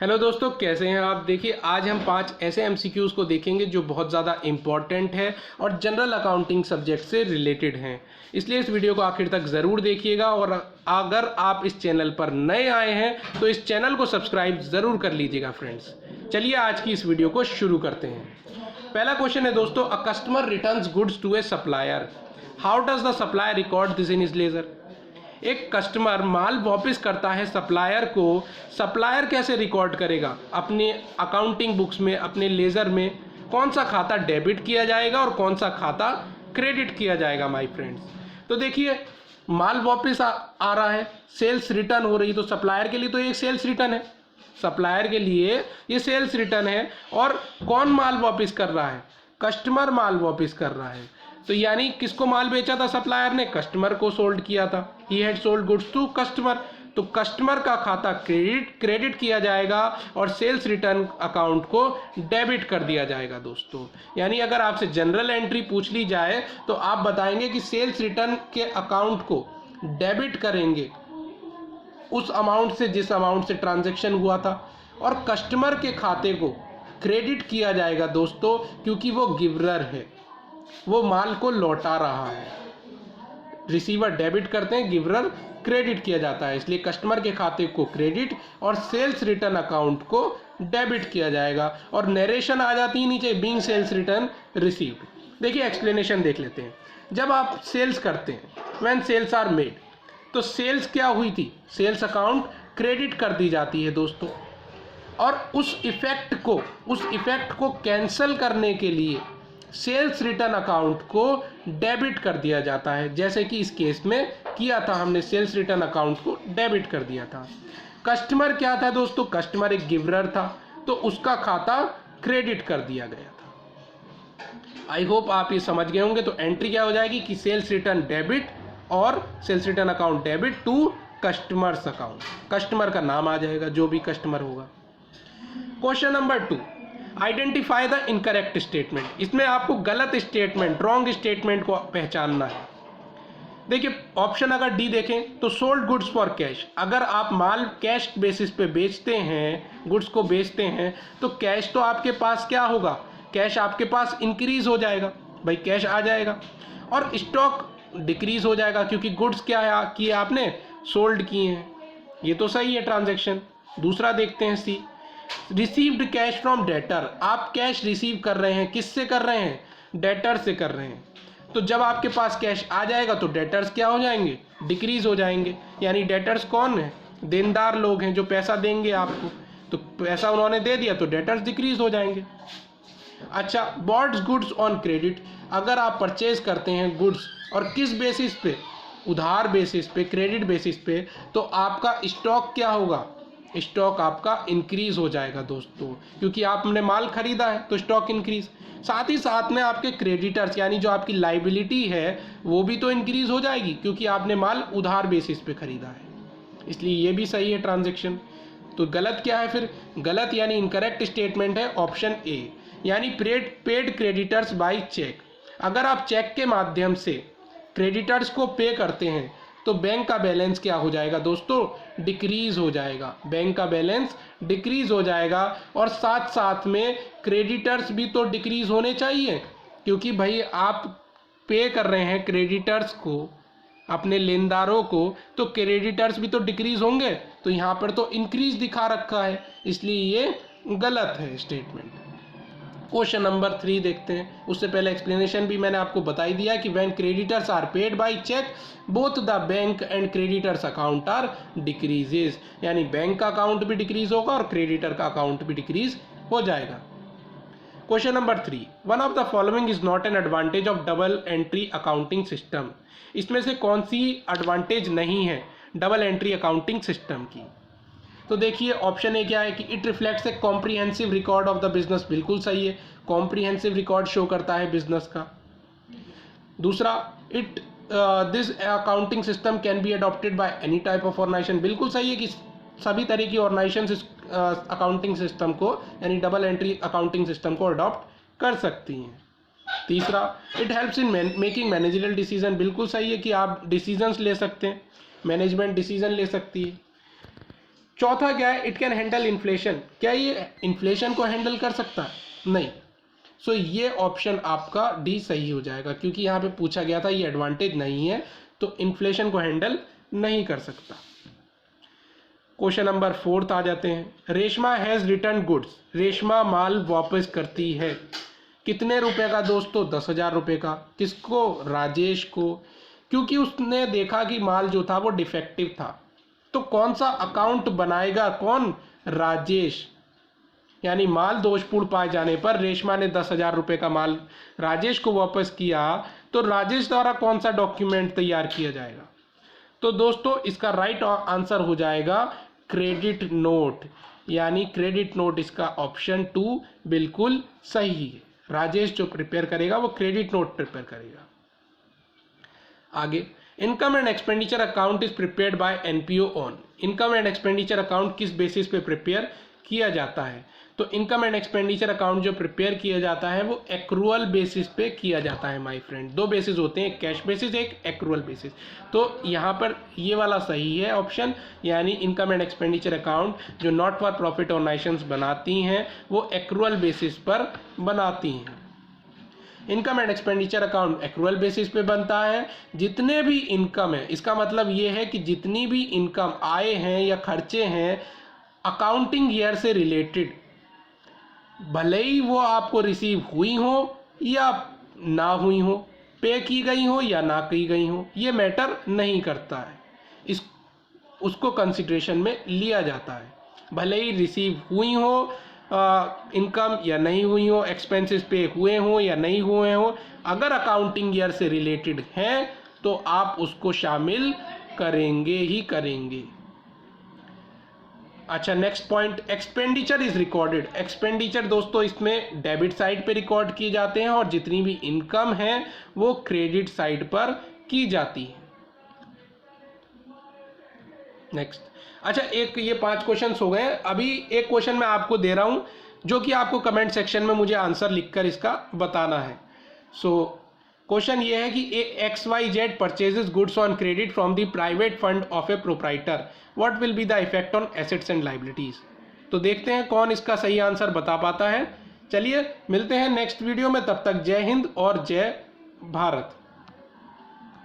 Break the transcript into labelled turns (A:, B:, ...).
A: Hello दोस्तों, कैसे हैं आप। देखिए, आज हम 5 ऐसे एमसीक्यूज़ को देखेंगे जो बहुत ज़्यादा इम्पॉर्टेंट है और जनरल अकाउंटिंग सब्जेक्ट से रिलेटेड हैं। इसलिए इस वीडियो को आखिर तक ज़रूर देखिएगा और अगर आप इस चैनल पर नए आए हैं तो इस चैनल को सब्सक्राइब ज़रूर कर लीजिएगा फ्रेंड्स। चलिए आज की इस वीडियो को शुरू करते हैं। पहला क्वेश्चन है दोस्तों, a customer returns goods to a supplier, how does the supplier record this in his ledger. एक कस्टमर माल वापस करता है सप्लायर को, सप्लायर कैसे रिकॉर्ड करेगा अपने अकाउंटिंग बुक्स में, अपने लेजर में कौन सा खाता डेबिट किया जाएगा और कौन सा खाता क्रेडिट किया जाएगा माय फ्रेंड्स। तो देखिए, माल वापस आ रहा है, सेल्स रिटर्न हो रही, तो सप्लायर के लिए तो ये सेल्स रिटर्न है, सप्लायर के लिए ये सेल्स रिटर्न है। और कौन माल वापस कर रहा है, कस्टमर माल वापस कर रहा है। तो यानी किसको माल बेचा था सप्लायर ने, कस्टमर को सोल्ड किया था, he had sold goods to customer. तो कस्टमर का खाता क्रेडिट किया जाएगा और सेल्स रिटर्न अकाउंट को डेबिट कर दिया जाएगा दोस्तों। यानी अगर आपसे जनरल एंट्री पूछ ली जाए तो आप बताएंगे कि सेल्स रिटर्न के अकाउंट को डेबिट करेंगे उस अमाउंट से जिस अमाउंट से ट्रांजैक्शन हुआ था, और कस्टमर के खाते को क्रेडिट किया जाएगा दोस्तों, क्योंकि वो गिवरर है, वो माल को लौटा रहा है। रिसीवर डेबिट करते हैं, गिवरर क्रेडिट किया जाता है, इसलिए कस्टमर के खाते को क्रेडिट और सेल्स रिटर्न अकाउंट को डेबिट किया जाएगा। और नरेशन आ जाती है नीचे, बीइंग सेल्स रिटर्न रिसीव्ड। देखिए एक्सप्लेनेशन देख लेते हैं। जब आप सेल्स करते हैं, व्हेन सेल्स आर मेड, तो सेल्स क्या हुई थी, सेल्स अकाउंट क्रेडिट कर दी जाती है दोस्तों, और उस इफेक्ट को कैंसिल करने के लिए सेल्स रिटर्न अकाउंट को डेबिट कर दिया जाता है। जैसे कि इस केस में किया था हमने, सेल्स रिटर्न अकाउंट को डेबिट कर दिया था। कस्टमर क्या था दोस्तों, कस्टमर एक गिवरर था, तो उसका खाता क्रेडिट कर दिया गया था। आई होप आप ये समझ गए होंगे। तो एंट्री क्या हो जाएगी कि सेल्स रिटर्न डेबिट और sales return account debit to customer's account, customer का नाम आ जाएगा जो भी कस्टमर होगा। Question number 2, identify the incorrect statement. इसमें आपको गलत स्टेटमेंट, रॉन्ग स्टेटमेंट को पहचानना है। देखिए ऑप्शन अगर डी देखें तो सोल्ड गुड्स फॉर कैश, अगर आप माल कैश बेसिस पे बेचते हैं, गुड्स को बेचते हैं, तो कैश तो आपके पास क्या होगा, कैश आपके पास इंक्रीज हो जाएगा, भाई कैश आ जाएगा, और स्टॉक डिक्रीज हो जाएगा क्योंकि गुड्स क्या है किए आपने, सोल्ड किए हैं। ये तो सही है ट्रांजैक्शन। दूसरा देखते हैं सी, रिसीव्ड कैश फ्रॉम डेटर, आप कैश रिसीव कर रहे हैं, किससे कर रहे हैं, डेटर से कर रहे हैं। तो जब आपके पास कैश आ जाएगा तो डेटर्स क्या हो जाएंगे, डिक्रीज हो जाएंगे। यानी डेटर्स कौन है, देनदार लोग हैं जो पैसा देंगे आपको, तो पैसा उन्होंने दे दिया तो डेटर्स डिक्रीज हो जाएंगे। अच्छा, बॉट गुड्स ऑन क्रेडिट, अगर आप परचेज करते हैं गुड्स और किस बेसिस पे, उधार बेसिस पे, क्रेडिट बेसिस पे, तो आपका स्टॉक क्या होगा, स्टॉक आपका इंक्रीज हो जाएगा दोस्तों, क्योंकि आपने माल खरीदा है तो स्टॉक इंक्रीज। साथ ही साथ में आपके क्रेडिटर्स यानी जो आपकी लाइबिलिटी है वो भी तो इंक्रीज हो जाएगी, क्योंकि आपने माल उधार बेसिस पे खरीदा है, इसलिए ये भी सही है ट्रांजैक्शन। तो गलत क्या है फिर, गलत यानी इनकरेक्ट स्टेटमेंट है ऑप्शन ए, यानी पेड क्रेडिटर्स बाय चेक। अगर आप चेक के माध्यम से क्रेडिटर्स को पे करते हैं तो बैंक का बैलेंस क्या हो जाएगा दोस्तों, डिक्रीज हो जाएगा, बैंक का बैलेंस डिक्रीज हो जाएगा। और साथ साथ में क्रेडिटर्स भी तो डिक्रीज होने चाहिए, क्योंकि भाई आप पे कर रहे हैं क्रेडिटर्स को, अपने लेनदारों को, तो क्रेडिटर्स भी तो डिक्रीज होंगे। तो यहाँ पर तो इंक्रीज दिखा रखा है, इसलिए ये गलत है स्टेटमेंट। क्वेश्चन नंबर 3 देखते हैं। उससे पहले एक्सप्लेनेशन भी मैंने आपको बताई दिया कि when creditors are paid by cheque both the bank and creditors account are decreases, यानी बैंक का अकाउंट भी डिक्रीज होगा और क्रेडिटर का अकाउंट भी डिक्रीज हो जाएगा। Question number 3, one of the following is not an advantage of double entry accounting system. इसमें से कौन सी एडवांटेज नहीं है डबल एंट्री अकाउंटिंग सिस्टम की। तो देखिए ऑप्शन ए क्या है कि it reflects A comprehensive record of the business, बिल्कुल सही है, कॉम्प्रिहेंसिव रिकॉर्ड शो करता है बिजनेस का। दूसरा, it this accounting system can be adopted by any type of organisation, बिल्कुल सही है कि सभी तरह की ऑर्गेनाइजेशन इस अकाउंटिंग सिस्टम को यानी डबल एंट्री अकाउंटिंग सिस्टम को अडॉप्ट कर सकती हैं। तीसरा, it helps in making managerial decision, बिल्कुल सही है कि आप डिसीजंस ले सकते हैं, मैनेजमेंट डिसीजन ले सकती है। चौथा क्या है, इट कैन हैंडल इन्फ्लेशन, क्या ये इन्फ्लेशन को हैंडल कर सकता है? नहीं। सो ये ऑप्शन आपका डी सही हो जाएगा, क्योंकि यहाँ पे पूछा गया था, ये एडवांटेज नहीं है, तो इन्फ्लेशन को हैंडल नहीं कर सकता। क्वेश्चन नंबर 4 आ जाते हैं। Reshma has return goods, Reshma माल वापस करती है। कितने रुपए का दोस्तों? 10,000 रुपये का। किसको? राजेश को, क्योंकि उसने देखा कि माल जो था वो डिफेक्टिव था। तो कौन सा अकाउंट बनाएगा? कौन? राजेश। यानी माल दोषपूर्ण पाए जाने पर रेशमा ने 10,000 रुपये का माल राजेश को वापस किया, तो राजेश द्वारा कौन सा डॉक्यूमेंट तैयार किया जाएगा? तो दोस्तों इसका राइट आंसर हो जाएगा क्रेडिट नोट, यानी क्रेडिट नोट इसका ऑप्शन 2 बिल्कुल सही है। राजेश जो प्रिपेयर करेगा वो क्रेडिट नोट प्रिपेयर करेगा। आगे, income and expenditure account is prepared by NPO on. Income and expenditure account किस बेसिस पे प्रिपेयर किया जाता है? तो इनकम एंड एक्सपेंडिचर अकाउंट जो प्रिपेयर किया जाता है वो एक्रूअल बेसिस पे किया जाता है माय फ्रेंड। 2 बेसिस होते हैं, एक कैश बेसिस, एक एक्रूअल बेसिस। तो यहाँ पर ये वाला सही है ऑप्शन, यानी इनकम एंड एक्सपेंडिचर अकाउंट जो नॉट फॉर प्रॉफिट ऑर्गेनाइजेशंस बनाती हैं वो एक्रूअल बेसिस पर बनाती हैं। Income and expenditure account accrual basis पे बनता है। जितने भी इनकम है, इसका मतलब ये है कि जितनी भी इनकम आए हैं या खर्चे हैं अकाउंटिंग ईयर से रिलेटेड, भले ही वो आपको रिसीव हुई हो या ना हुई हो, पे की गई हो या ना की गई हो, ये मैटर नहीं करता है, इस उसको कंसिडरेशन में लिया जाता है। भले ही रिसीव हुई हो इनकम या नहीं हुई हो, एक्सपेंसेस पे हुए हो या नहीं हुए हो, अगर अकाउंटिंग ईयर से रिलेटेड हैं तो आप उसको शामिल करेंगे ही करेंगे। अच्छा, next point, expenditure is recorded. Expenditure दोस्तों इसमें डेबिट साइड पे रिकॉर्ड किए जाते हैं और जितनी भी इनकम है वो क्रेडिट साइड पर की जाती है। नेक्स्ट, अच्छा एक ये 5 क्वेश्चन हो गए। अभी एक क्वेश्चन मैं आपको दे रहा हूं जो कि आपको कमेंट सेक्शन में मुझे आंसर लिखकर इसका बताना है। सो क्वेश्चन ये है कि XYZ purchases goods on credit from the private fund of A proprietor, what will be the effect on assets and liabilities. तो देखते हैं कौन इसका सही आंसर बता पाता है। चलिए मिलते हैं नेक्स्ट वीडियो में, तब तक जय हिंद और जय भारत।